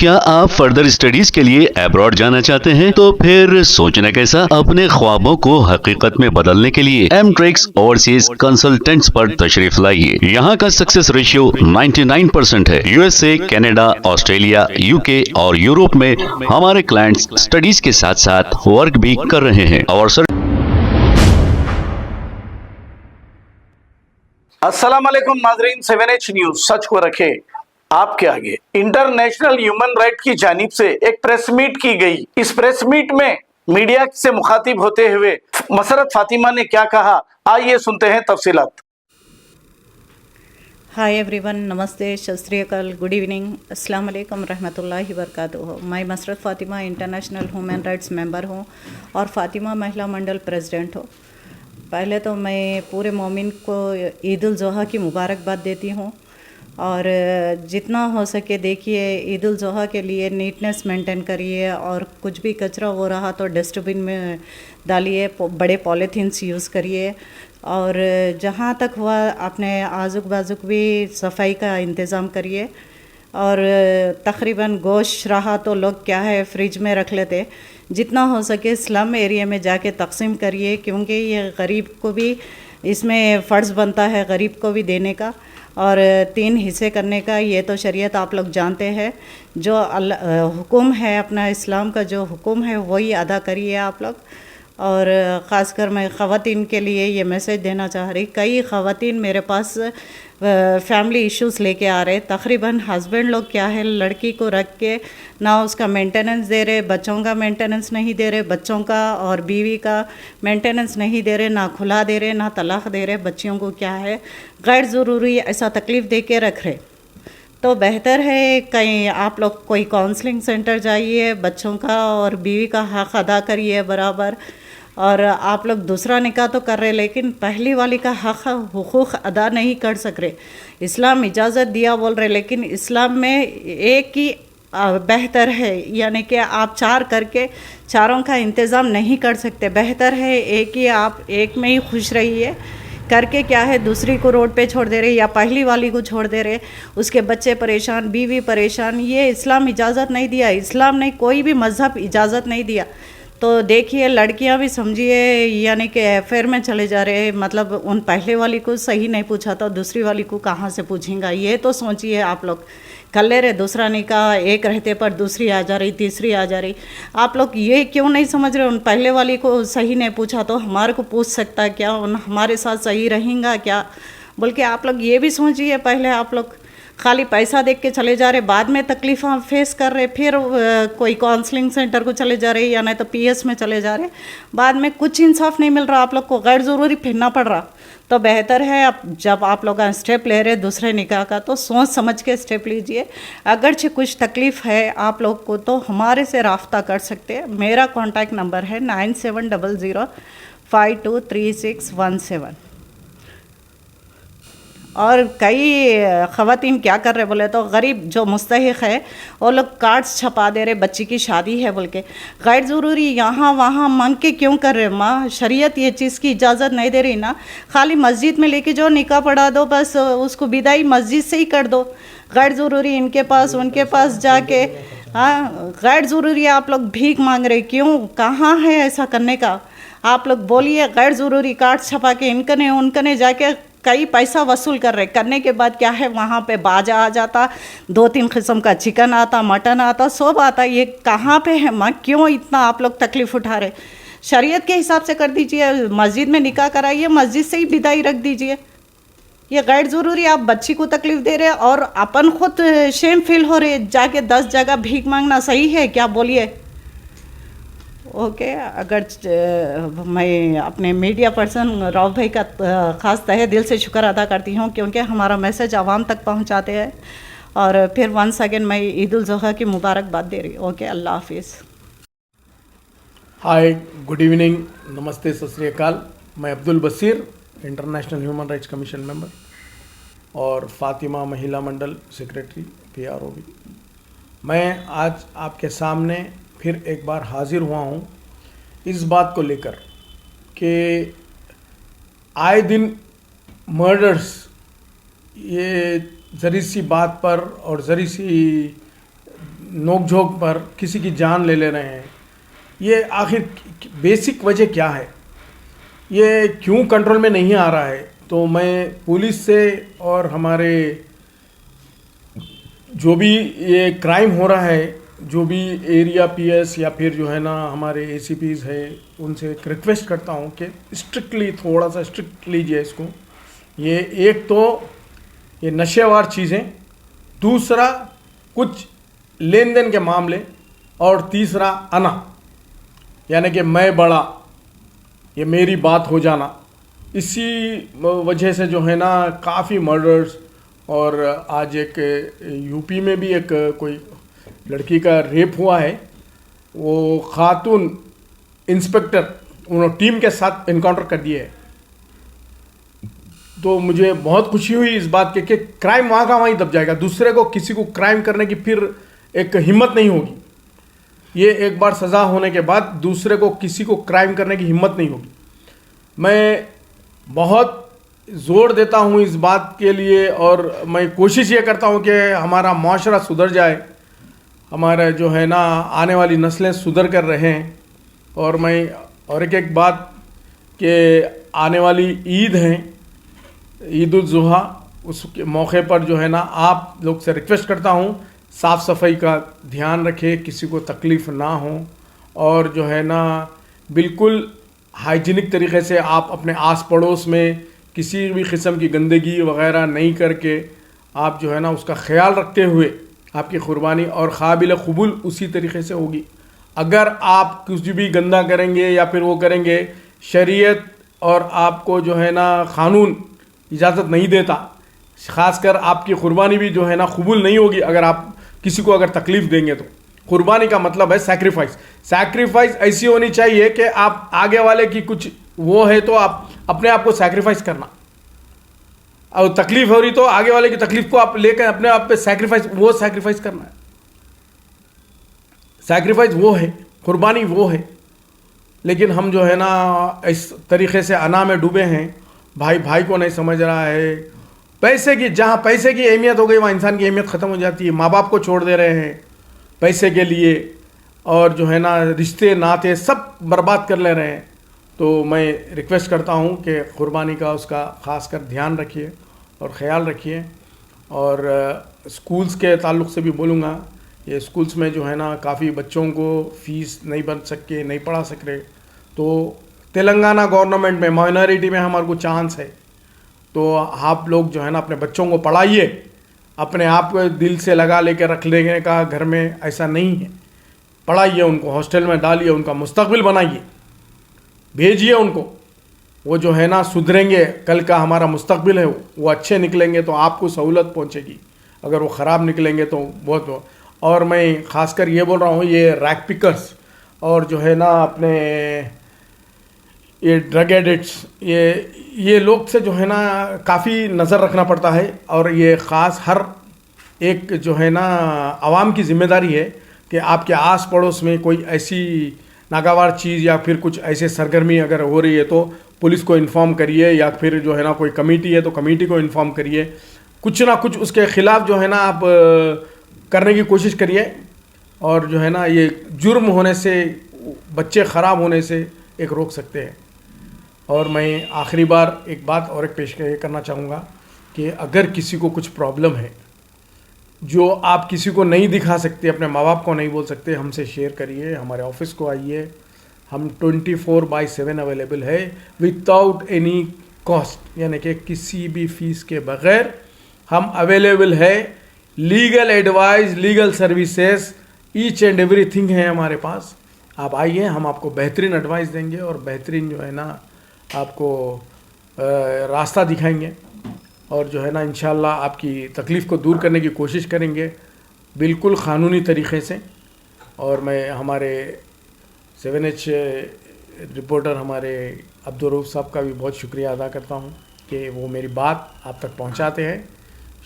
क्या आप further studies के लिए अब्रॉड जाना चाहते हैं? तो फिर सोचना कैसा, अपने ख्वाबों को हकीकत में बदलने के लिए एमट्रिक्स ओवरसीज कंसल्टेंट्स पर तशरीफ लाइए। यहाँ का सक्सेस रेशियो 99% है। यूएसए, कनाडा, ऑस्ट्रेलिया, यूके और यूरोप में हमारे क्लाइंट्स स्टडीज के साथ साथ वर्क भी कर रहे हैं और अस्सलाम वालेकुम नाजरीन, 7H न्यूज सच को रखे आपके आगे। इंटरनेशनल ह्यूमन राइट की जानिब से एक प्रेस मीट की गई। इस प्रेस मीट में मीडिया से मुखातिब होते हुए मसरत फातिमा ने क्या कहा, आइए सुनते हैं तफसीलात। हाय एवरीवन, नमस्ते, सत श्री अकाल, गुड इवनिंग, अस्सलाम वालेकुम रहमतुल्लाहि वबरकातुहू। मैं Musarrat Fatima international human rights member हूँ और फातिमा महिला मंडल प्रेसिडेंट हूँ। पहले तो मैं पूरे मोमिन को ईद उल ज़ुहा की मुबारकबाद देती हूँ और जितना हो सके देखिए ईद उल ज़ुहा के लिए नीटनेस मेंटेन करिए और कुछ भी कचरा हो रहा तो डस्टबिन में डालिए, बड़े पॉलीथीन्स यूज़ करिए और जहाँ तक हुआ अपने आजुक बाजुक भी सफाई का इंतज़ाम करिए। और तकरीबन गोश्त रहा तो लोग क्या है फ्रिज में रख लेते, जितना हो सके स्लम एरिया में जाके तकसीम करिए, क्योंकि ये गरीब को भी इसमें फ़र्ज़ बनता है गरीब को भी देने का और 3 हिस्से करने का। ये तो शरीयत आप लोग जानते हैं, जो हुक्म है अपना इस्लाम का जो हुक्म है वही अदा करिए आप लोग। और ख़ासकर मैं ख़वातीन के लिए ये मैसेज देना चाह रही, कई ख़वातीन मेरे पास फैमिली इश्यूज़ लेके आ रहे। तकरीबन हस्बैंड लोग क्या है लड़की को रख के ना उसका मेंटेनेंस दे रहे, बच्चों का मेंटेनेंस नहीं दे रहे, बच्चों का और बीवी का मेंटेनेंस नहीं दे रहे, ना खुला दे रहे, ना तलाक़ दे रहे। बच्चियों को क्या है गैर ज़रूरी ऐसा तकलीफ़ दे के रख रहे। तो बेहतर है कहीं आप लोग कोई काउंसलिंग सेंटर जाइए, बच्चों का और बीवी का हक़ अदा करिए बराबर। और आप लोग दूसरा निकाह तो कर रहे लेकिन पहली वाली का हक़ हुकूक़ अदा नहीं कर सक रहे। इस्लाम इजाज़त दिया बोल रहे, लेकिन इस्लाम में एक ही बेहतर है, यानी कि आप 4 करके चारों का इंतज़ाम नहीं कर सकते। बेहतर है एक ही, आप एक में ही खुश रहिए। करके क्या है दूसरी को रोड पे छोड़ दे रहे या पहली वाली को छोड़ दे रहे, उसके बच्चे परेशान, बीवी परेशान। ये इस्लाम इजाज़त नहीं दिया, इस्लाम ने कोई भी मज़हब इजाज़त नहीं दिया। तो देखिए लड़कियां भी समझिए, यानी कि अफेयर में चले जा रहे, मतलब उन पहले वाली को सही नहीं पूछा तो दूसरी वाली को कहाँ से पूछेंगा। ये तो सोचिए आप लोग, कर ले रहे दूसरा निकाह, एक रहते पर दूसरी आ जा रही, तीसरी आ जा रही। आप लोग ये क्यों नहीं समझ रहे, उन पहले वाली को सही नहीं पूछा तो हमारे को पूछ सकता क्या, उन हमारे साथ सही रहेंगा क्या बोल के आप लोग ये भी सोचिए। पहले आप लोग खाली पैसा देख के चले जा रहे, बाद में तकलीफ़ फेस कर रहे, फिर कोई काउंसलिंग सेंटर को चले जा रहे या नहीं तो पीएस में चले जा रहे, बाद में कुछ इंसाफ नहीं मिल रहा, आप लोग को गैर ज़रूरी फिरना पड़ रहा। तो बेहतर है अब जब आप लोग स्टेप ले रहे दूसरे निकाह का तो सोच समझ के स्टेप लीजिए। अगरचे कुछ तकलीफ़ है आप लोग को तो हमारे से राब्ता कर सकते हैं। मेरा कॉन्टैक्ट नंबर है 9700523617। और कई ख़वातीन क्या कर रहे बोले तो गरीब जो मुस्तहिक़ है वो लोग कार्ड्स छपा दे रहे, बच्ची की शादी है बोल के गैर ज़रूरी यहाँ वहाँ मांग के क्यों कर रहे। माँ शरीयत ये चीज़ की इजाज़त नहीं दे रही ना, खाली मस्जिद में लेके जो निकाह पढ़ा दो, बस उसको विदाई मस्जिद से ही कर दो। गैर ज़रूरी इनके पास उनके पास जाके, हाँ गैर ज़रूरी आप लोग भीख मांग रहे, क्यों, कहाँ है ऐसा करने का। आप लोग बोलिए गैर ज़रूरी कार्ड्स छपा के इनकने उनकने जाके कई पैसा वसूल कर रहे, करने के बाद क्या है वहाँ पे बाजा आ जाता, 2-3 किस्म का चिकन आता, मटन आता, सब आता। ये कहाँ पे है माँ, क्यों इतना आप लोग तकलीफ़ उठा रहे। शरीयत के हिसाब से कर दीजिए, मस्जिद में निकाह कराइए, मस्जिद से ही विदाई रख दीजिए। ये गैर ज़रूरी आप बच्ची को तकलीफ़ दे रहे और अपन खुद शेम फील हो रहे, जाके 10 जगह भीख मांगना सही है क्या बोलिए। ओके अगर मैं अपने मीडिया पर्सन राव भाई का ख़ास तहे दिल से शुक्र अदा करती हूँ, क्योंकि हमारा मैसेज आवाम तक पहुँचाते हैं। और फिर वंस अगेन मैं ईद उल ज़ुहा की मुबारकबाद दे रही हूँ। ओके, अल्लाह हाफिज़। हाय, गुड इवनिंग, नमस्ते, सत श्री अकाल। मैं Abdul Basir, international human rights commission member और फातिमा महिला मंडल सेक्रेटरी PROB। मैं आज आपके सामने फिर एक बार हाजिर हुआ हूँ इस बात को लेकर कि आए दिन मर्डर्स, ये ज़री सी बात पर और ज़री सी नोक-झोंक पर किसी की जान ले रहे हैं, ये आखिर बेसिक वजह क्या है, ये क्यों कंट्रोल में नहीं आ रहा है। तो मैं पुलिस से और हमारे जो भी ये क्राइम हो रहा है, जो भी एरिया पीएस या फिर जो है ना हमारे एसीपीज़ है, उनसे एक रिक्वेस्ट करता हूँ कि स्ट्रिक्टली, थोड़ा सा स्ट्रिक्ट लीजिए इसको। ये एक तो ये नशेवार चीज़ें, दूसरा कुछ लेन देन के मामले, और तीसरा अना, यानी कि मैं बड़ा, ये मेरी बात हो जाना। इसी वजह से जो है ना काफ़ी मर्डर्स, और आज एक यूपी में भी एक कोई लड़की का रेप हुआ है, वो खातून इंस्पेक्टर उन्होंने टीम के साथ इनकाउंटर कर दिए है। तो मुझे बहुत खुशी हुई इस बात के कि क्राइम वहाँ का वहीं दब जाएगा, दूसरे को किसी को क्राइम करने की फिर एक हिम्मत नहीं होगी। ये एक बार सज़ा होने के बाद दूसरे को किसी को क्राइम करने की हिम्मत नहीं होगी। मैं बहुत ज़ोर देता हूँ इस बात के लिए, और मैं कोशिश ये करता हूँ कि हमारा माशरा सुधर जाए, हमारा जो है ना आने वाली नस्लें सुधर कर रहें। और मैं और एक बात कि आने वाली ईद है, ईद उल ज़ुहा, उसके मौके पर जो है ना आप लोग से रिक्वेस्ट करता हूँ साफ़ सफाई का ध्यान रखें, किसी को तकलीफ़ ना हो, और जो है ना बिल्कुल हाइजीनिक तरीके से आप अपने आस पड़ोस में किसी भी किस्म की गंदगी वगैरह नहीं करके आप जो है ना उसका ख्याल रखते हुए आपकी कुर्बानी और काबिल कबूल उसी तरीके से होगी। अगर आप कुछ भी गंदा करेंगे या फिर वो करेंगे, शरीयत और आपको जो है ना कानून इजाज़त नहीं देता, ख़ासकर आपकी कुर्बानी भी जो है ना कबूल नहीं होगी अगर आप किसी को अगर तकलीफ़ देंगे तो। कुर्बानी का मतलब है सैक्रिफाइस। सैक्रिफाइस ऐसी होनी चाहिए कि आप आगे वाले की कुछ वो है तो आप अपने आप को सैक्रिफाइस करना, और तकलीफ हो रही तो आगे वाले की तकलीफ को आप लेकर अपने आप पे सैक्रिफाइस, वो सैक्रिफाइस करना है। सैक्रिफाइस वो है, कुर्बानी वो है। लेकिन हम जो है ना इस तरीके से अना में डूबे हैं, भाई भाई को नहीं समझ रहा है। पैसे की, जहाँ पैसे की अहमियत हो गई वहाँ इंसान की अहमियत ख़त्म हो जाती है। माँ बाप को छोड़ दे रहे हैं पैसे के लिए, और जो है ना रिश्ते नाते सब बर्बाद कर ले रहे हैं। तो मैं रिक्वेस्ट करता हूँ कि कुर्बानी का उसका ख़ास कर ध्यान रखिए और ख़याल रखिए। और स्कूल्स के ताल्लुक़ से भी बोलूँगा, ये स्कूल्स में जो है ना काफ़ी बच्चों को फ़ीस नहीं बन सके, नहीं पढ़ा सक रहे, तो तेलंगाना गवर्नमेंट में माइनॉरिटी में हमारे को चांस है, तो आप लोग जो है ना अपने बच्चों को पढ़ाइए। अपने आप को दिल से लगा लेकर रख लेने का घर में ऐसा नहीं है। पढ़ाइए उनको, हॉस्टल में डालिए, उनका मुस्तकबिल बनाइए, भेजिए उनको। वो जो है ना सुधरेंगे, कल का हमारा मुस्तकबिल है, वो अच्छे निकलेंगे तो आपको सहूलत पहुंचेगी। अगर वो ख़राब निकलेंगे तो बहुत। और मैं ख़ासकर ये बोल रहा हूँ, ये रैक पिकर्स और जो है ना अपने ये ड्रग एडिक्ट्स, ये लोग से जो है ना काफ़ी नज़र रखना पड़ता है। और ये ख़ास हर एक जो है ना आवाम की ज़िम्मेदारी है कि आपके आस पड़ोस में कोई ऐसी नागवार चीज़ या फिर कुछ ऐसे सरगर्मी अगर हो रही है तो पुलिस को इन्फॉर्म करिए, या फिर जो है ना कोई कमेटी है तो कमेटी को इन्फॉर्म करिए। कुछ ना कुछ उसके ख़िलाफ़ जो है ना आप करने की कोशिश करिए। और जो है ना ये जुर्म होने से, बच्चे ख़राब होने से एक रोक सकते हैं। और मैं आखिरी बार एक बात और एक पेश करना चाहूँगा कि अगर किसी को कुछ प्रॉब्लम है जो आप किसी को नहीं दिखा सकते, अपने माँ बाप को नहीं बोल सकते, हमसे शेयर करिए, हमारे ऑफिस को आइए। हम 24/7 अवेलेबल है विदाउट एनी कॉस्ट, यानी कि किसी भी फीस के बगैर हम अवेलेबल है। Legal advice, legal services, each and everything है हमारे पास। आप आइए, हम आपको बेहतरीन एडवाइस देंगे और बेहतरीन जो है ना आपको रास्ता दिखाएंगे। और जो है ना इंशाल्लाह आपकी तकलीफ़ को दूर करने की कोशिश करेंगे, बिल्कुल क़ानूनी तरीक़े से। और मैं हमारे 7H रिपोर्टर हमारे अब्दुल रऊफ़ साहब का भी बहुत शुक्रिया अदा करता हूँ कि वो मेरी बात आप तक पहुँचाते हैं।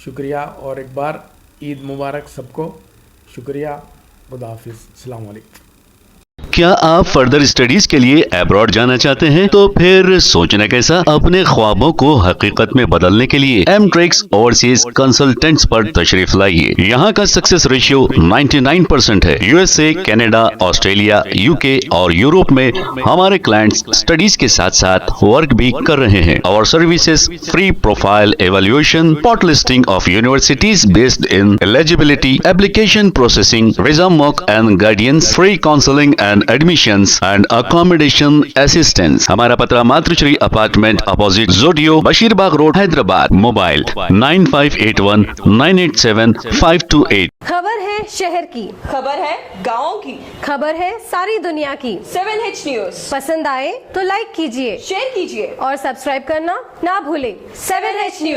शुक्रिया, और एक बार ईद मुबारक सबको। शुक्रिया, खुदा हाफिज़, अस्सलाम वालेकुम। क्या आप फर्दर स्टडीज के लिए अब्रॉड जाना चाहते हैं? तो फिर सोचना कैसा, अपने ख्वाबों को हकीकत में बदलने के लिए एमट्रिक्स ओवरसीज कंसल्टेंट्स पर तशरीफ लाइए। यहाँ का सक्सेस रेशियो 99% है। यूएसए, कनाडा, ऑस्ट्रेलिया, यूके और यूरोप में हमारे क्लाइंट्स स्टडीज के साथ साथ वर्क भी कर रहे हैं। और services free profile evaluation, spot listing of universities based in eligibility, application processing, visa mock and guidance, free counselling and admissions and accommodation assistance. हमारा पता मातृश्री अपार्टमेंट अपोजिट जोडियो, बशीरबाग रोड, हैदराबाद। मोबाइल 9581987528। खबर है शहर की, खबर है गाँव की, खबर है सारी दुनिया की। 7H न्यूज पसंद आए तो लाइक कीजिए, शेयर कीजिए और सब्सक्राइब करना ना भूलें। 7H news.